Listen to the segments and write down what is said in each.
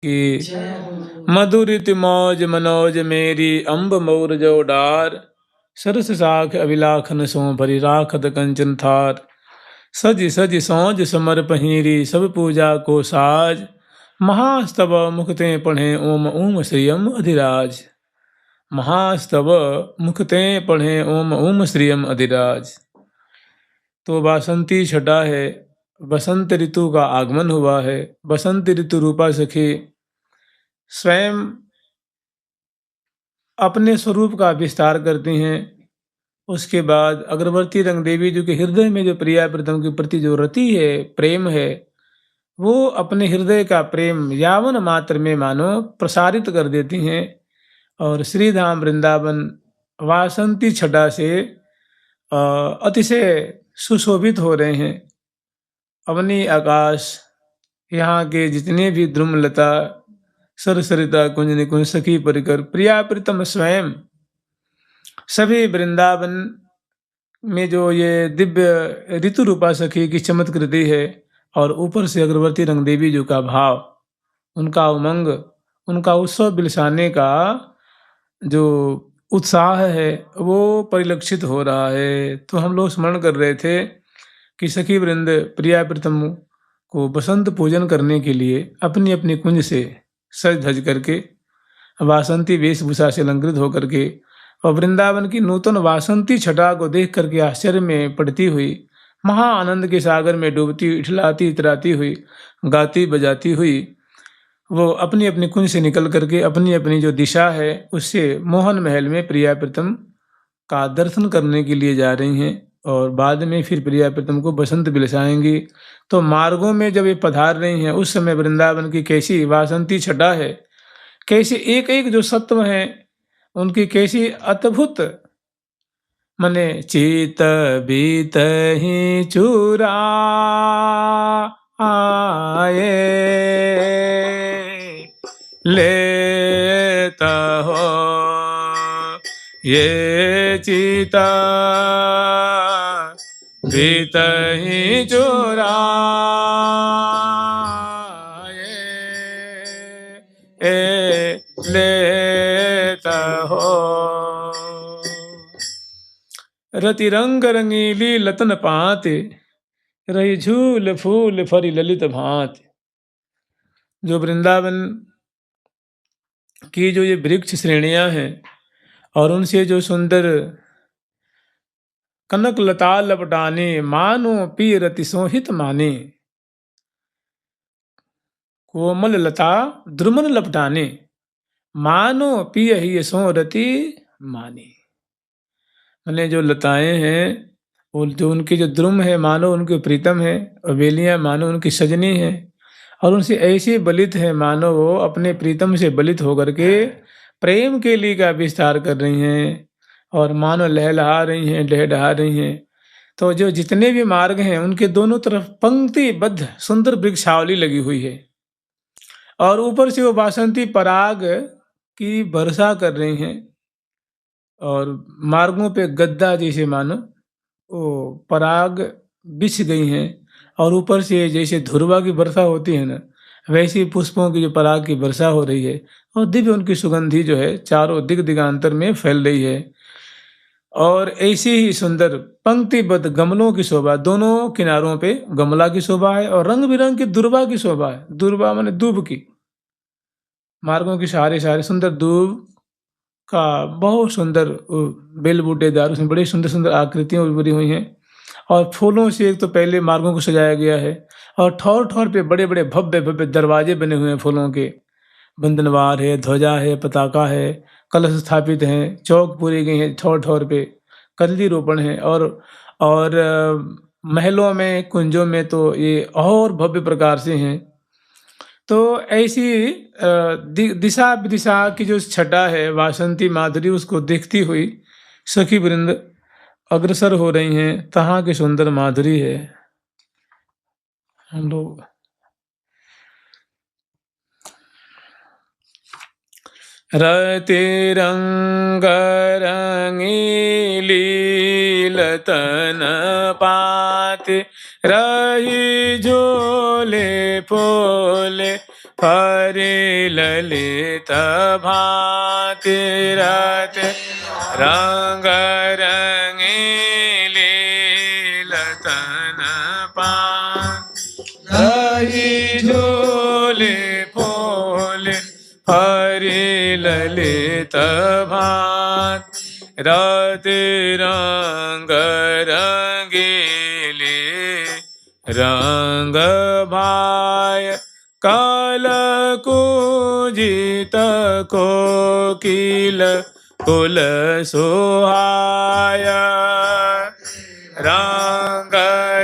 की। जय हो। मधुरित मौज मनोज मेरी अम्ब मोर जो डार, सरस साख अभिलाखन सो भरी राखत कंचन थार। सज सज सौज समर पहिरी सब पूजा को साज, महास्तव मुखते पढ़े ओम ओम श्रियम अधिराज। महास्तव मुखते पढ़े ओम ओम श्रियम अधिराज। तो वासंती छटा है, बसंत ऋतु का आगमन हुआ है। बसंत ऋतु रूपा सखी स्वयं अपने स्वरूप का विस्तार करती हैं। उसके बाद अग्रवर्ती रंग देवी जो कि हृदय में जो प्रिया प्रीतम के प्रति जो रति है, प्रेम है, वो अपने हृदय का प्रेम यावन मात्र में मानो प्रसारित कर देती हैं। और श्रीधाम वृंदावन वासंती छटा से अतिशय सुशोभित हो रहे हैं। अवनी आकाश, यहाँ के जितने भी द्रुमलता सरसरिता कुंज निकुंज सखी परिकर प्रिया प्रीतम स्वयं, सभी वृंदावन में जो ये दिव्य ऋतु रूपा सखी की चमत्कृति है, और ऊपर से अग्रवर्ती रंग देवी जी का भाव, उनका उमंग, उनका उत्सव बिलसाने का जो उत्साह है वो परिलक्षित हो रहा है। तो हम लोग स्मरण कर रहे थे कि सखी वृंद प्रिया प्रीतम को बसंत पूजन करने के लिए अपनी अपनी कुंज से सज धज करके, वासंती वेशभूषा से अलंकृत होकर के, और वृंदावन की नूतन वासंती छटा को देख करके आश्चर्य में पड़ती हुई, महा आनंद के सागर में डूबती, इठलाती इतराती हुई, गाती बजाती हुई, वो अपनी अपनी कुंज से निकल करके अपनी अपनी जो दिशा है उससे मोहन महल में प्रिया प्रीतम का दर्शन करने के लिए जा रही हैं। और बाद में फिर प्रिया प्रीतम को बसंत बिलसाएंगी। तो मार्गों में जब ये पधार रही हैं उस समय वृंदावन की कैसी वासंती छटा है, कैसे एक एक जो सत्व हैं उनकी कैसी अद्भुत, मने चित बीत ही चूरा आए लेता हो ये चिता बीत ही चूरा लेता हो। रति रंग रंगीली लतन पाते, रही झूल फूल फरी ललित भांति। जो वृंदावन की जो ये वृक्ष श्रेणियां हैं और उनसे जो सुंदर कनक लता लपटाने, मानो पी रति सोहित माने। कोमल लता द्रुमन लपटाने, मानो पिय ही सो रति माने। मैंने जो लताएं हैं वो जो उनके जो द्रुम है मानो उनके प्रीतम है, और बेलियां मानो उनकी सजनी है, और उनसे ऐसे बलित है मानो वो अपने प्रीतम से बलित होकर के प्रेम के लिए का विस्तार कर रही हैं, और मानो लहलहा रही हैं, डहडहा रही हैं। तो जो जितने भी मार्ग हैं उनके दोनों तरफ पंक्तिबद्ध सुंदर वृक्षावली लगी हुई है, और ऊपर से वो वासंती पराग की वर्षा कर रही हैं, और मार्गों पे गद्दा जैसे मानो वो पराग बिछ गई हैं, और ऊपर से जैसे धुरवा की वर्षा होती है ना, वैसे पुष्पों की जो पराग की वर्षा हो रही है, और दिव्य उनकी सुगंधी जो है चारों दिगांतर में फैल रही है। और ऐसी ही सुंदर पंक्तिबद्ध गमलों की शोभा, दोनों किनारों पे गमला की शोभा है, और रंग बिरंग की दुर्वा की शोभा है। दुर्वा माने दूब की, मार्गों के सहारे सहारे सुंदर दूब का बहुत सुंदर बेल बूटेदार, उसमें बड़ी सुंदर सुंदर आकृतियां उभरी हुई हैं, और फूलों से एक तो पहले मार्गों को सजाया गया है, और ठौर ठौर पे बड़े बड़े भव्य भव्य दरवाजे बने हुए हैं फूलों के। बंधनवार है, ध्वजा है, पताका है, कलश स्थापित हैं, चौक पूरी गई हैं ठौर ठौर पे, कल्ली रोपण है, और महलों में कुंजों में तो ये और भव्य प्रकार से हैं। तो ऐसी दिशा विदिशा की जो छटा है वासंती माधुरी, उसको देखती हुई सखी वृंद अग्रसर हो रही हैं। तहाँ की सुंदर माधुरी है। हम लोग रति रंग रंगीली लतन पाते, रही झोले पोले फरे ललित भांति रत रंग रंगीली लतन पान रही झूले फूले फरे ललित भांति रत रंग रंगीली रंग भाय काल कुजित कोकिल कुल सुहाय रंग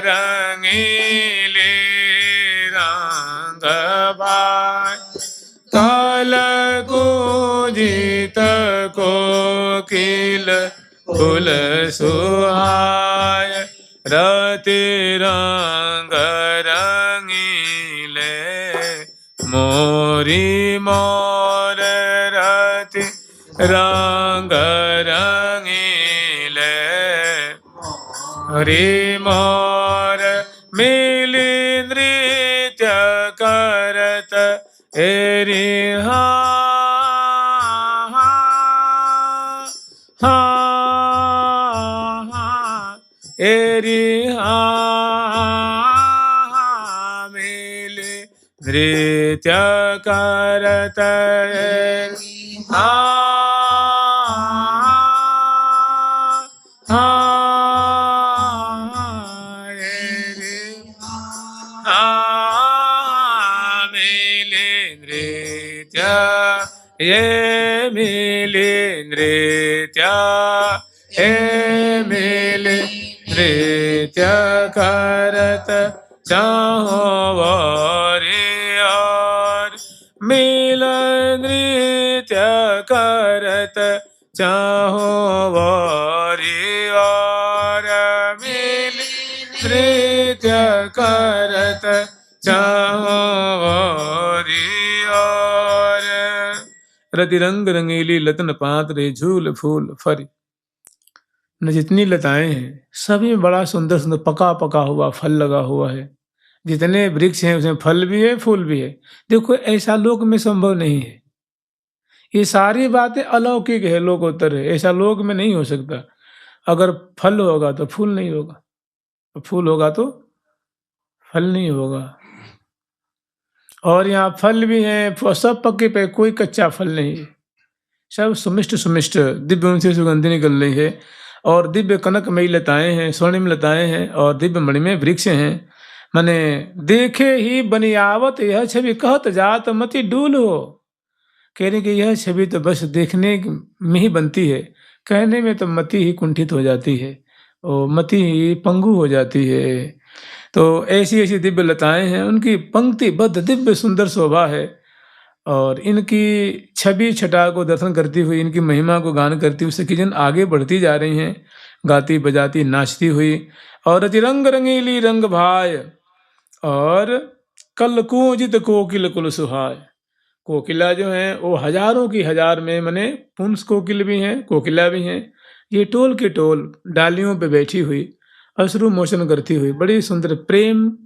रंगीले रंग भाय काल कुजित कोकिल कुल सुहाय रति रंग रंगीले मोरी मोर रति रंग रंगीले रे मोर मिली नृत्य करत एरी हा हा एरी हा मिली नृत्य करत हा हा मिली नृत्य ये मिली नृत्य हे मिली नृत्य करत चाहो और मिल नृत्य करत चाहो और मिल नृत्य करत चाहो और रति रंग रंगीली लतन पात रे झूल फूल फरी न जितनी लताएं हैं सभी में बड़ा सुंदर सुंदर पका पका हुआ फल लगा हुआ है। जितने वृक्ष हैं उसमें फल भी है फूल भी है। देखो ऐसा लोक में संभव नहीं है। ये सारी बातें अलौकिक है, लोकोत्तर है। ऐसा लोक में नहीं हो सकता। अगर फल होगा तो फूल नहीं होगा, फूल होगा तो फल नहीं होगा। और यहाँ फल भी हैं, सब पक्के पे, कोई कच्चा फल नहीं है। सब सुमिष्ट सुमिष्ट दिव्य उनसे सुगंधी निकल रही है। और दिव्य कनकमयी लताएं हैं, स्वर्णिम लताएं हैं और दिव्य मणिमय वृक्ष हैं। मने देखे ही बनियावत यह छवि कहत जात मति डूल हो। कह रहे कि यह छवि तो बस देखने में ही बनती है, कहने में तो मति ही कुंठित हो जाती है और मति ही पंगु हो जाती है। तो ऐसी ऐसी दिव्य लताएं हैं, उनकी पंक्तिबद्ध दिव्य सुंदर शोभा है। और इनकी छवि छटा को दर्शन करती हुई, इनकी महिमा को गान करती हुई सखी जन आगे बढ़ती जा रही हैं, गाती बजाती नाचती हुई। और रंग रंगीली रंग भाय और कल कूजित कोकिल कुल सुहाय। कोकिला जो हैं वो हजारों की हजार में, मने पुंस कोकिल भी हैं, कोकिला भी हैं। ये टोल के टोल डालियों पे बैठी हुई अश्रु मोचन करती हुई बड़ी सुंदर प्रेम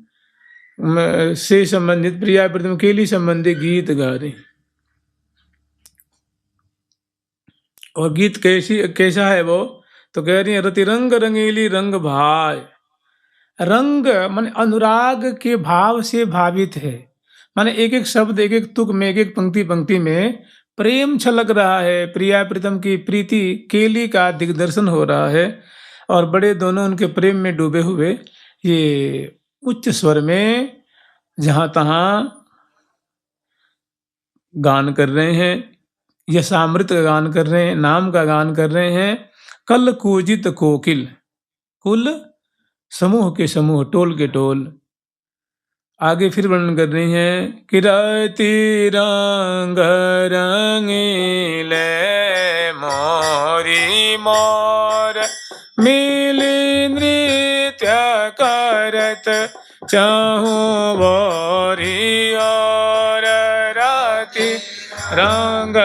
से संबंधित प्रिया प्रीतम केली संबंधी गीत गा रही। और गीत कैसा है वो, तो कह रही है रति रंग रंगीली रंग भाय। रंग माने अनुराग के भाव से भावित है। माने एक एक शब्द, एक एक तुक में, एक एक पंक्ति पंक्ति में प्रेम छलक रहा है। प्रिया प्रीतम की प्रीति केली का दिग्दर्शन हो रहा है। और बड़े दोनों उनके प्रेम में डूबे हुए ये उच्च स्वर में जहां तहां गान कर रहे हैं, यशामृत का गान कर रहे हैं, नाम का गान कर रहे हैं। कल कूजित कोकिल, कुल समूह के समूह, टोल के टोल। आगे फिर वर्णन कर रही हैं कि रति रंग रंगीले मोरी मोर मिली नृत्य करत चाहूं बोरी। और रति रंग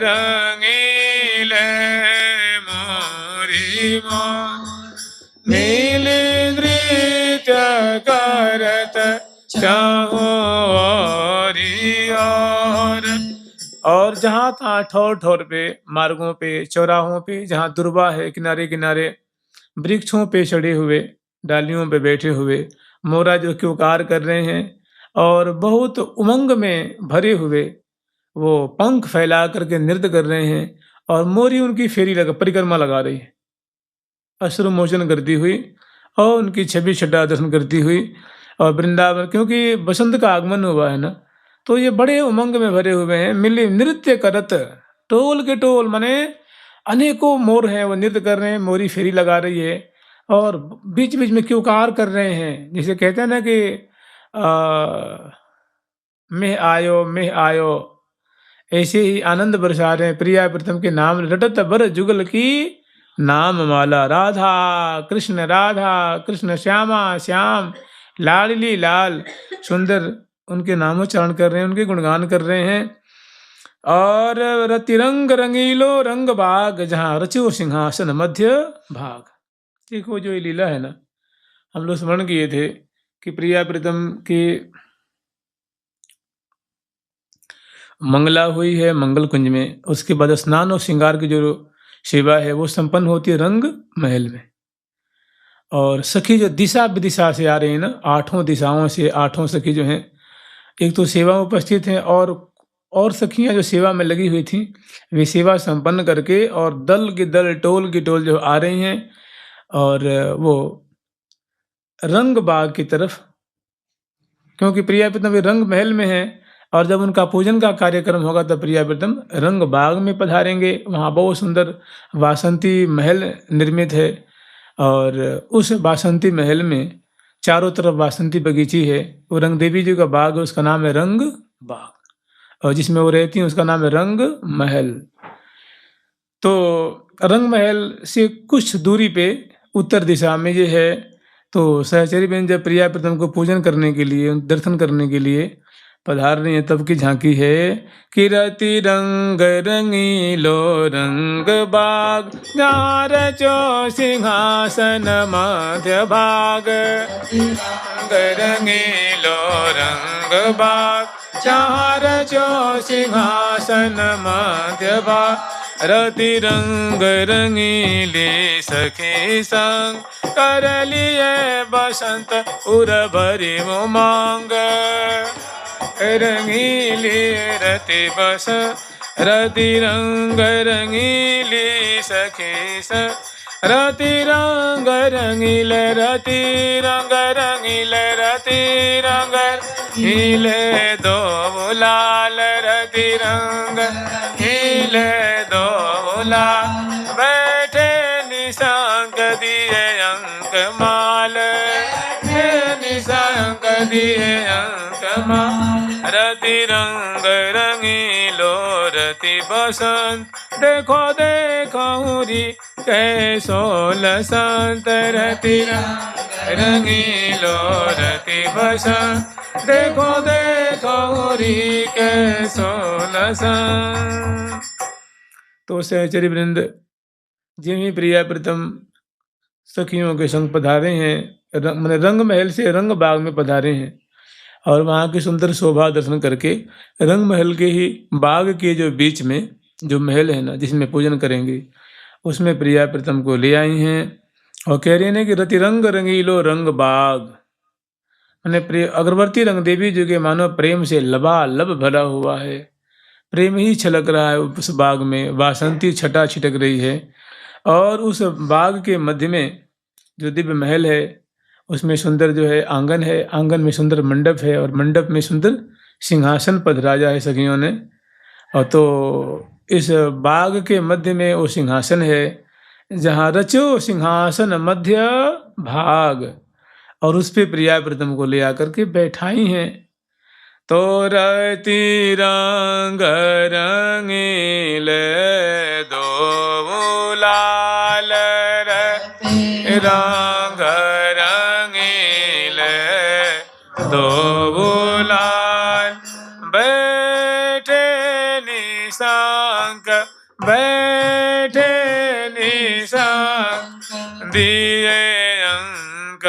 रंगीले मोरी मोर मिली नृत्य करत चाहूं और चारी और जहाँ तहाँ ठौर ठौर पे, मार्गों पे, चौराहों पे, जहाँ दुर्वा है किनारे किनारे, वृक्षों पे चढ़े हुए, डालियों पे बैठे हुए मोरा जो क्योकार कर रहे हैं और बहुत उमंग में भरे हुए वो पंख फैला करके नृत्य कर रहे हैं और मोरी उनकी फेरी लगा परिक्रमा लगा रही है, अश्रु मोचन करती हुई और उनकी छवि छटा दर्शन करती हुई। और वृंदावन क्योंकि बसंत का आगमन हुआ है ना, तो ये बड़े उमंग में भरे हुए हैं, मिले नृत्य करत टोल के टोल, माने अनेकों मोर हैं, वो नृत्य कर रहे हैं, मोरी फेरी लगा रही है और बीच बीच में क्योकार कर रहे हैं, जिसे कहते हैं ना कि मेह आयो, ऐसे ही आनंद बरसा रहे हैं। प्रिया प्रथम के नाम रटत बर जुगल की नाम माला, राधा कृष्ण श्यामा श्याम लाडली लाल, सुंदर उनके नामोच्चारण कर रहे हैं, उनके गुणगान कर रहे हैं। और रतिरंग रंगीलो रंग बाग, जहाँ रचो सिंहासन मध्य भाग। देखो जो ये लीला है ना, हम लोग स्मरण किए थे कि प्रिया प्रीतम की मंगला हुई है मंगल कुंज में, उसके बाद स्नान और श्रृंगार की जो सेवा है वो संपन्न होती है रंग महल में। और सखी जो दिशा विदिशा से आ रही है ना, 8 दिशाओं से 8 सखी जो हैं, एक तो सेवा में उपस्थित हैं और सखियां जो सेवा में लगी हुई थी, वे सेवा संपन्न करके और दल की दल टोल की टोल जो आ रही हैं और वो रंग बाग की तरफ, क्योंकि प्रिया प्रीतम रंग महल में है और जब उनका पूजन का कार्यक्रम होगा तब प्रिया प्रीतम रंग बाग में पधारेंगे। वहाँ बहुत सुंदर वासंती महल निर्मित है और उस वासंती महल में चारों तरफ वासंती बगीची है। वो रंग देवी जी का बाग है, उसका नाम है रंग बाग, और जिसमें वो रहती हैं उसका नाम है रंग महल। तो रंग महल से कुछ दूरी पे उत्तर दिशा में ये है। तो सहचरी बहन जब प्रिया प्रीतम को पूजन करने के लिए, दर्शन करने के लिए पधार रही है, तब की झांकी है कि रति रंग रंगीलो रंग बाग, जहाँ रचो सिंहासन मध्य भाग। रंग रंगीलो रंग बाग, जहाँ रचो सिंहासन मध्य भाग। रति रंग रंगीले सखी संग, कर लिए बसंत उर भरी उमंग। रंगीली रति बस रति रंग रंगीली सखी संग, रति रंग रंगीले रति रंग रंगीले रति रंग हिले दो लाल, रति रंग हिले दो लाल। बैठे निशांक दिए अंक माल, निशांक दिए अंक माल। रति रंग रंगीलो रति बसंत, देखो देखो री कैसो लसंत। रति रंग रंगीलो रति बसंत, देखो देखो री कैसो लसंत। तो सहचरी वृंद जिन्हीं प्रिया प्रीतम सखियों के संग पधारे हैं, रंग महल से रंग बाग में पधारे हैं और वहाँ की सुंदर शोभा दर्शन करके रंग महल के ही बाग के जो बीच में जो महल है ना, जिसमें पूजन करेंगे, उसमें प्रिया प्रीतम को ले आई हैं और कह रही हैं कि रति रंग रंगीलो रंग बाग, मैंने प्रिय अग्रवर्ती रंग देवी जी के मानो प्रेम से लबालब भरा हुआ है, प्रेम ही छलक रहा है उस बाग में, वासंती छटा छिटक रही है। और उस बाग के मध्य में जो दिव्य महल है उसमें सुंदर जो है आंगन है, आंगन में सुंदर मंडप है और मंडप में सुंदर सिंहासन पधराया है सखियों ने। और तो इस बाग के मध्य में वो सिंहासन है जहाँ रचो सिंहासन मध्य भाग, और उस पे प्रिया प्रीतम को ले आकर के बैठाई हैं। तो रति रंग रंगीले दो लाल, रंग रंगीले दो लाल। बैठे निशांक बैठे निशांक दिए अंक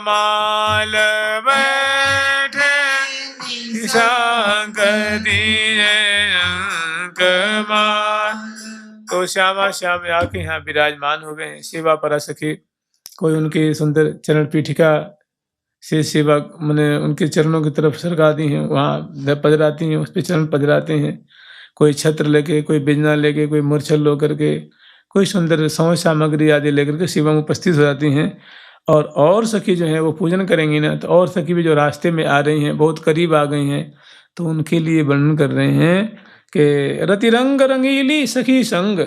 माल, बैठे निशांक दीजे अंकमान। तो श्यामा श्याम आके यहाँ विराजमान हो गए। सेवा परा सखी कोई उनके सुंदर चरण पीठिका से सेवा मैंने उनके चरणों की तरफ सरकाती हैं, वहाँ पधराती हैं, उस पर चरण पधराते हैं। कोई छत्र लेके, कोई बिजना लेके, कोई मूर्छल लो करके, कोई सुंदर सौ सामग्री आदि लेकर के सेवा में उपस्थित हो जाती हैं। और सखी जो है वो पूजन करेंगी ना, तो और सखी भी जो रास्ते में आ रही हैं, बहुत करीब आ गई हैं, तो उनके लिए वर्णन कर रहे हैं कि रतिरंग रंगीली सखी संग।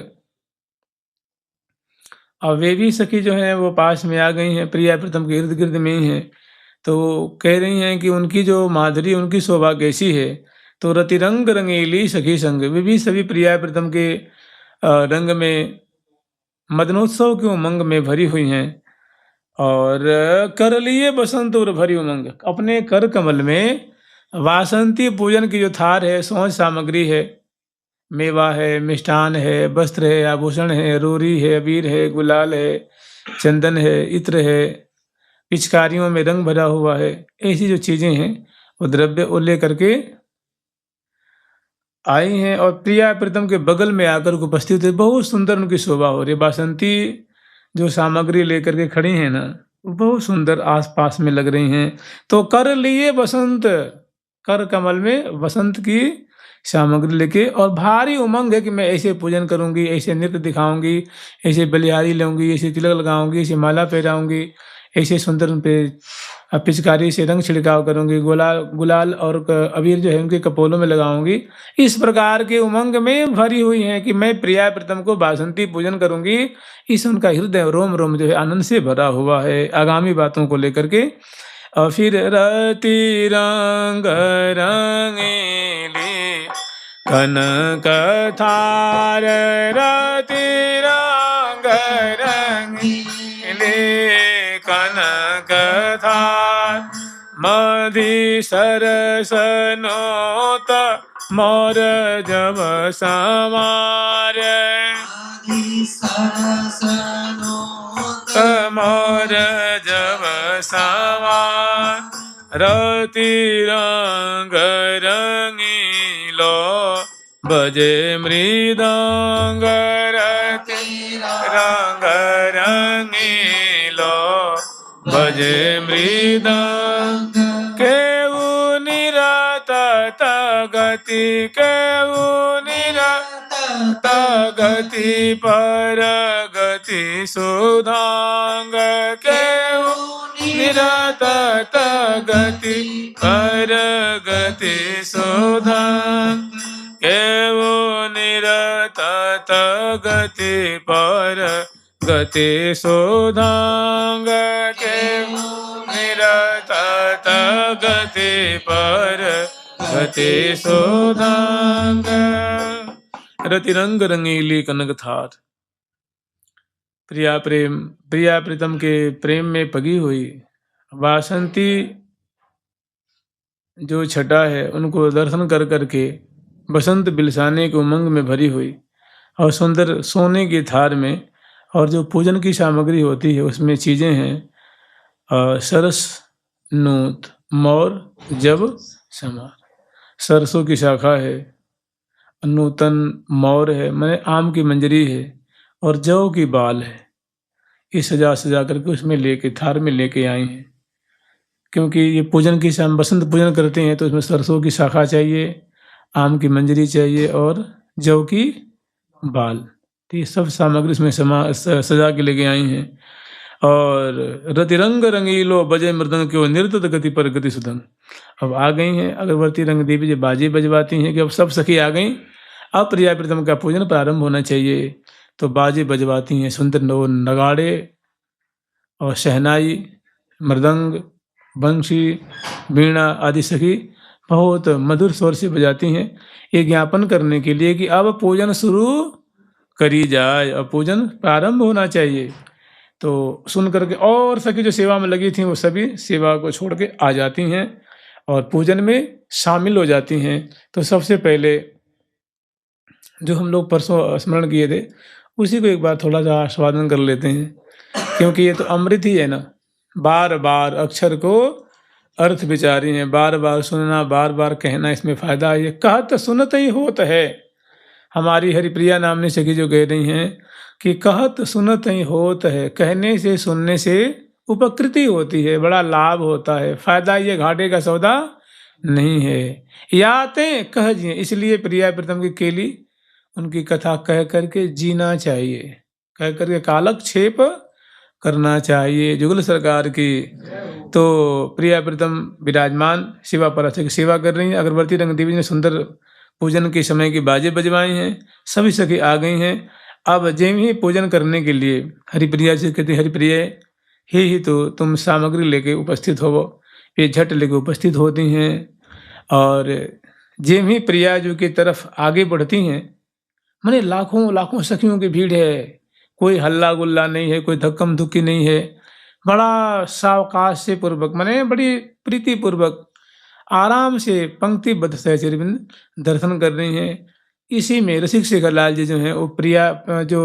और वे भी सखी जो है वो पास में आ गई हैं, प्रिया प्रीतम के इर्द गिर्द में ही हैं। तो कह रही हैं कि उनकी जो माधुरी, उनकी शोभा कैसी है। तो रतिरंग रंगीली सखी संग, वे भी सभी प्रिया प्रीतम के रंग में, मदनोत्सव के उमंग में भरी हुई हैं। और कर लिए बसंत और भरी उमंग, अपने कर कमल में वासंती पूजन की जो थार है, सौंज सामग्री है, मेवा है, मिष्ठान है, वस्त्र है, आभूषण है, रोरी है, अबीर है, गुलाल है, चंदन है, इत्र है, पिचकारियों में रंग भरा हुआ है, ऐसी जो चीजें हैं वो द्रव्य वो लेकर के आई हैं। और प्रिया प्रीतम के बगल में आकर के उपस्थित है। बहुत सुंदर उनकी शोभा हो रही है। बासंती जो सामग्री लेकर के खड़ी हैं ना, बहुत सुंदर आसपास में लग रही हैं। तो कर लिए बसंत, कर कमल में वसंत की सामग्री लेके, और भारी उमंग है कि मैं ऐसे पूजन करूंगी, ऐसे नृत्य दिखाऊंगी, ऐसे बलिहारी लूंगी, ऐसे तिलक लगाऊंगी, ऐसे माला पहराऊंगी, ऐसे सुंदर उन पे पिचकारी से रंग छिड़काव करूंगी, गुलाल और अबीर जो है उनके कपोलों में लगाऊंगी। इस प्रकार के उमंग में भरी हुई हैं कि मैं प्रिया प्रीतम को बासंती पूजन करूंगी। इस उनका हृदय रोम रोम जो है आनंद से भरा हुआ है आगामी बातों को लेकर के। और फिर रति रंग रंगीली कनक थार, रति रंग रंगीली कनक थार, मधि सरस नोत मोर जब समार, मोर जब समार, रति रंग रंगीलो बजे मृदंग, रति रंग रंगीलो बजे मृदंग, केऊ निरत गति, केऊ निरत गति पर गति सुधांग, केऊ निरत गति पर गति सुधांग, केऊ निरत गति पर गति सुधांग, केऊ निरत गति पर गति सुधांग। रतिरंग रंगीली कनक थार, प्रिया प्रीतम के प्रेम में पगी हुई वासंती जो छटा है, उनको दर्शन कर करके बसंत बिलसाने के उमंग में भरी हुई, और सुंदर सोने की थार में, और जो पूजन की सामग्री होती है उसमें चीज़ें हैं सरस नूत मोर जब समार, सरसों की शाखा है, नूतन मोर है, मैंने आम की मंजरी है, और जौ की बाल है। ये सजा सजा करके उसमें लेके थार में लेके आई हैं। क्योंकि ये पूजन की हम बसंत पूजन करते हैं तो इसमें सरसों की शाखा चाहिए, आम की मंजरी चाहिए और जौ की बाल, तो ये सब सामग्री इसमें सजा के लेके आई हैं। और रतिरंग रंगीलो बजे मृदंग क्यों नृत्य गति पर गति सुदंग, अब आ गई हैं अगरबत्ती रंग देवी जी बाजे बजवाती हैं कि अब सब सखी आ गई, अब प्रिया प्रीतम का पूजन प्रारंभ होना चाहिए। तो बाजे बजवाती हैं, सुंदर नगाड़े और शहनाई, मृदंग, बंशी, वीणा आदि सखी बहुत मधुर स्वर से बजाती हैं, ये ज्ञापन करने के लिए कि अब पूजन शुरू करी जाए, अब पूजन प्रारंभ होना चाहिए। तो सुन करके और सखी जो सेवा में लगी थी वो सभी सेवा को छोड़ के आ जाती हैं और पूजन में शामिल हो जाती हैं। तो सबसे पहले जो हम लोग परसों स्मरण किए थे उसी को एक बार थोड़ा सा आस्वादन कर लेते हैं, क्योंकि ये तो अमृत ही है ना, बार बार अक्षर को अर्थ विचारी हैं, बार बार सुनना बार बार कहना इसमें फायदा है। कहत सुनत ही होत है। हमारी हरिप्रिया नामनी सखी जो कह रही हैं कि कहत सुनत ही होत है, कहने से सुनने से उपकृति होती है, बड़ा लाभ होता है, फायदा ये घाटे का सौदा नहीं है। याते कह जिए, इसलिए प्रिया प्रीतम की केली उनकी कथा कह करके जीना चाहिए, कह करके कालक्षेप करना चाहिए। जुगल सरकार की। तो प्रिया प्रीतम विराजमान शिवा पार्वती की सेवा कर रही हैं। अगरबत्ती रंग देवी ने सुंदर पूजन के समय की बाजे बजवाई हैं, सभी सखी आ गई हैं। अब जैव ही पूजन करने के लिए हरिप्रिया से कहते हरिप्रिय ही तो तुम सामग्री लेके उपस्थित हो। ये झट लेके उपस्थित होती हैं और जैव ही प्रिया जी की तरफ आगे बढ़ती हैं, माने लाखों लाखों सखियों की भीड़ है, कोई हल्ला गुल्ला नहीं है, कोई धक्कम धुक्की नहीं है, बड़ा सावकाश से पूर्वक माने बड़ी प्रीति पूर्वक आराम से पंक्तिबद्ध सहचर्यवृंद दर्शन कर रही हैं। इसी में रसिक शेखर लाल जी जो हैं वो प्रिया जो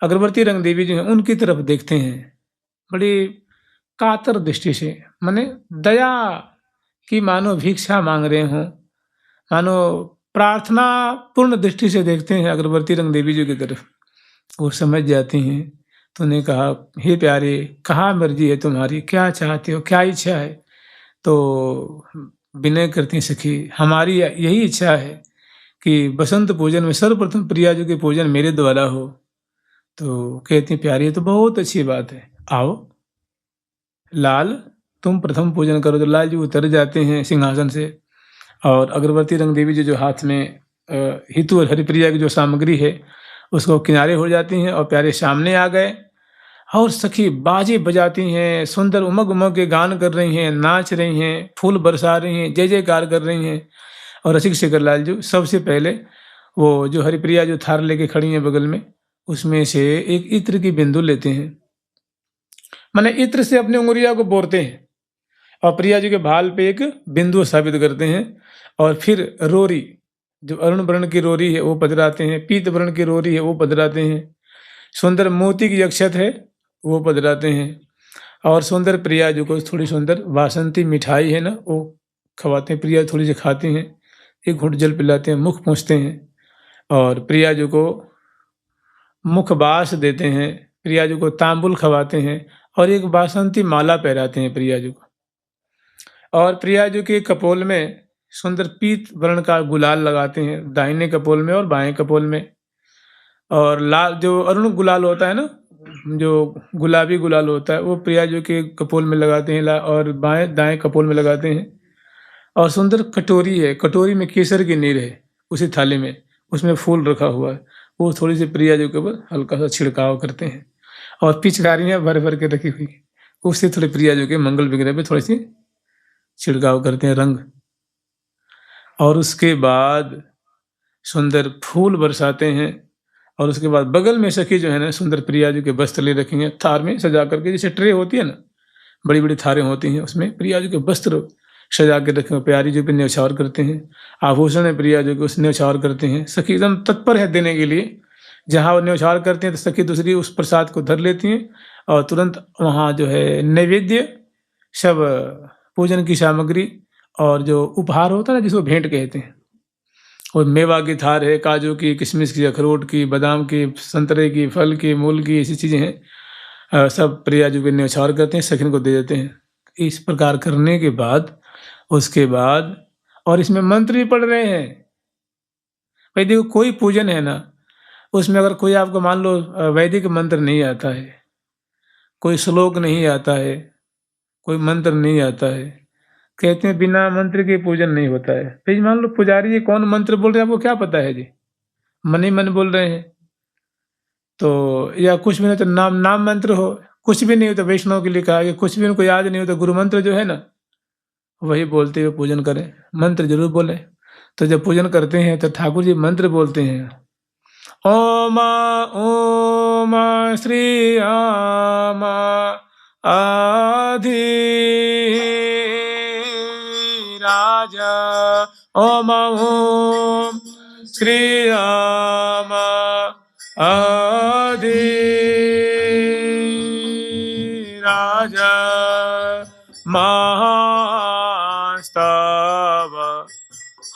अगरबत्ती रंग देवी जो हैं उनकी तरफ देखते हैं बड़ी कातर दृष्टि से, माने दया की मानो भिक्षा मांग रहे हों, मानो प्रार्थना पूर्ण दृष्टि से देखते हैं अगरबत्ती रंग देवी जी की तरफ। वो समझ जाती हैं तो उन्हें कहा, हे प्यारे, कहाँ मर्जी है तुम्हारी, क्या चाहते हो, क्या इच्छा है? तो विनय करती सखी, हमारी यही इच्छा है कि बसंत पूजन में सर्वप्रथम प्रिया जी के पूजन मेरे द्वारा हो। तो कहती प्यारी, ये तो बहुत अच्छी बात है, आओ लाल तुम प्रथम पूजन करो। तो लाल जी उतर जाते हैं सिंहासन से और अगरबत्ती रंग देवी जी जो हाथ में हितु और हरिप्रिया की जो सामग्री है उसको किनारे हो जाती हैं और प्यारे सामने आ गए और सखी बाजे बजाती हैं, सुंदर उमग उमग के गान कर रही हैं, नाच रही हैं, फूल बरसा रही हैं, जय जयकार कर रही हैं। और रसिक शेखर लाल जी सबसे पहले वो जो हरिप्रिया जो थार लेके खड़ी हैं बगल में, उसमें से एक इत्र की बिंदु लेते हैं, माने इत्र से अपनी उंगलिया को बोरते हैं और प्रिया जी के भाल पे एक बिंदु स्थापित करते हैं और फिर रोरी जो अरुण वर्ण की रोरी है वो पधराते हैं, पीत वर्ण की रोरी है वो पधराते हैं, सुंदर मोती की अक्षत है वो पधराते हैं और सुंदर प्रिया जी को थोड़ी सुंदर वासंती मिठाई है ना वो खवाते हैं। प्रिया थोड़ी सी खाती हैं, एक घुट जल पिलाते हैं, मुख पूछते हैं और प्रिया जी को मुखबास देते हैं, प्रिया जी को तांबुल खवाते हैं और एक वासंती माला पहराते हैं प्रिया जी को। और प्रिया जी के कपोल में सुंदर पीत वर्ण का गुलाल लगाते हैं, दाहिने कपोल में और बाएं कपोल में। और लाल जो अरुण गुलाल होता है ना, जो गुलाबी गुलाल होता है वो प्रिया जी के कपोल में लगाते हैं और बाएं दाएं कपोल में लगाते हैं। और सुंदर कटोरी है, कटोरी में केसर की नीर है उसी थाली में, उसमें फूल रखा हुआ है, वो थोड़ी सी प्रिया जी के ऊपर हल्का सा छिड़काव करते हैं। और पिचकारियाँ भर भर के रखी हुई उससे थोड़ी प्रिया जी के मंगल विग्रह पे थोड़ी सी छिड़काव करते हैं रंग। और उसके बाद सुंदर फूल बरसाते हैं और उसके बाद बगल में सखी जो है ना सुंदर प्रिया जी के वस्त्र ले रखे हैं थार में सजा करके, जैसे ट्रे होती है ना, बड़ी बड़ी थारें होती हैं, उसमें प्रिया जी के वस्त्र सजा के रखे हैं। प्यारी जी पे न्यौछावर करते हैं, आभूषण है प्रिया जी को उस न्यौछावर करते हैं। सखी एकदम तत्पर है देने के लिए, जहाँ वो न्यौछावर करते हैं तो सखी दूसरी उस प्रसाद को धर लेती हैं और तुरंत वहाँ जो है नैवेद्य सब पूजन की सामग्री और जो उपहार होता है ना जिसको भेंट कहते हैं, और मेवा की थार है, काजू की, किशमिश की, अखरोट की, बादाम की, संतरे की, फल की, मूल की, ऐसी चीज़ें हैं, सब प्रिया जी के न्यौछावर करते हैं, सखिन को दे देते हैं। इस प्रकार करने के बाद उसके बाद और इसमें मंत्र भी पढ़ रहे हैं। भाई देखो कोई पूजन है ना उसमें अगर कोई आपको मान लो वैदिक मंत्र नहीं आता है, कोई श्लोक नहीं आता है, कोई मंत्र नहीं आता है, कहते हैं बिना मंत्र के पूजन नहीं होता है। फिर मान लो पुजारी जी कौन मंत्र बोल रहे हैं आपको क्या पता है जी, मन ही मन बोल रहे हैं तो, या कुछ भी नहीं तो नाम मंत्र हो, कुछ भी नहीं हो तो वैष्णव के लिए कहा कि कुछ भी उनको याद नहीं हो तो गुरु मंत्र जो है ना वही बोलते हुए पूजन करें, मंत्र जरूर बोलें। तो जब पूजन करते हैं तो ठाकुर जी मंत्र बोलते हैं, ओम ओम श्री राम आधि राजा, ओम ओम श्री राम आधि राजा महा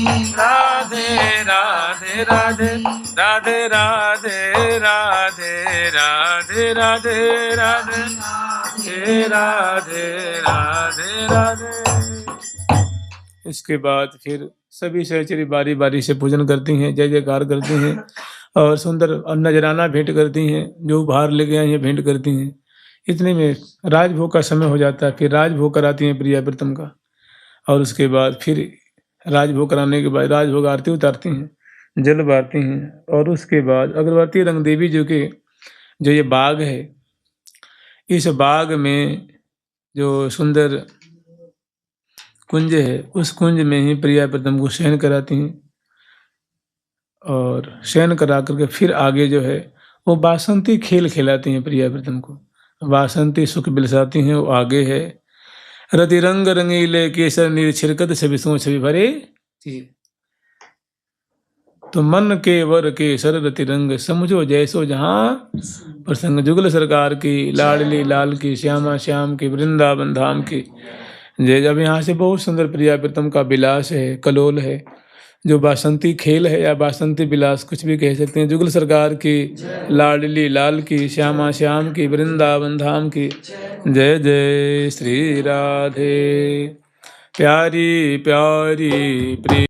राधे राधे राधे राधे राधे राधे राधे राधे राधे राधे राधे राधे। इसके बाद फिर सभी सहचरी बारी बारी से पूजन करती हैं, जय जयकार करती हैं और सुंदर नजराना भेंट करती हैं, जो उपहार लेके आई हैं भेंट करती हैं। इतने में राजभोग का समय हो जाता है, फिर राजभोग कराती हैं प्रिया प्रीतम का, और उसके बाद फिर राजभोग कराने के बाद राजभोग आरती उतारती हैं, जल बारती हैं, और उसके बाद अगरबत्ती रंग देवी जी के जो ये बाग है, इस बाग में जो सुंदर कुंज है, उस कुंज में ही प्रिया प्रीतम को शयन कराती हैं, और शयन करा करके फिर आगे जो है वो बासंती खेल खिलाती हैं प्रिया प्रीतम को, बासंती सुख बिलसाती हैं। वो आगे है रति रंग रंगीले केसर नीर छिरकत छवि सो छवि भरे तो मन के वर के सर रति रंग समझो जैसो जहां प्रसंग। जुगल सरकार की, लाडली लाल की, श्यामा श्याम की, वृंदावन धाम की जय। जब यहाँ से बहुत सुंदर प्रिया प्रीतम का विलास है, कलोल है, जो बासंती खेल है या बासंती विलास कुछ भी कह सकते हैं। जुगल सरकार की, लाडली लाल की, श्यामा श्याम की, वृंदावन धाम की जय जय श्री राधे। प्यारी प्यारी प्रिय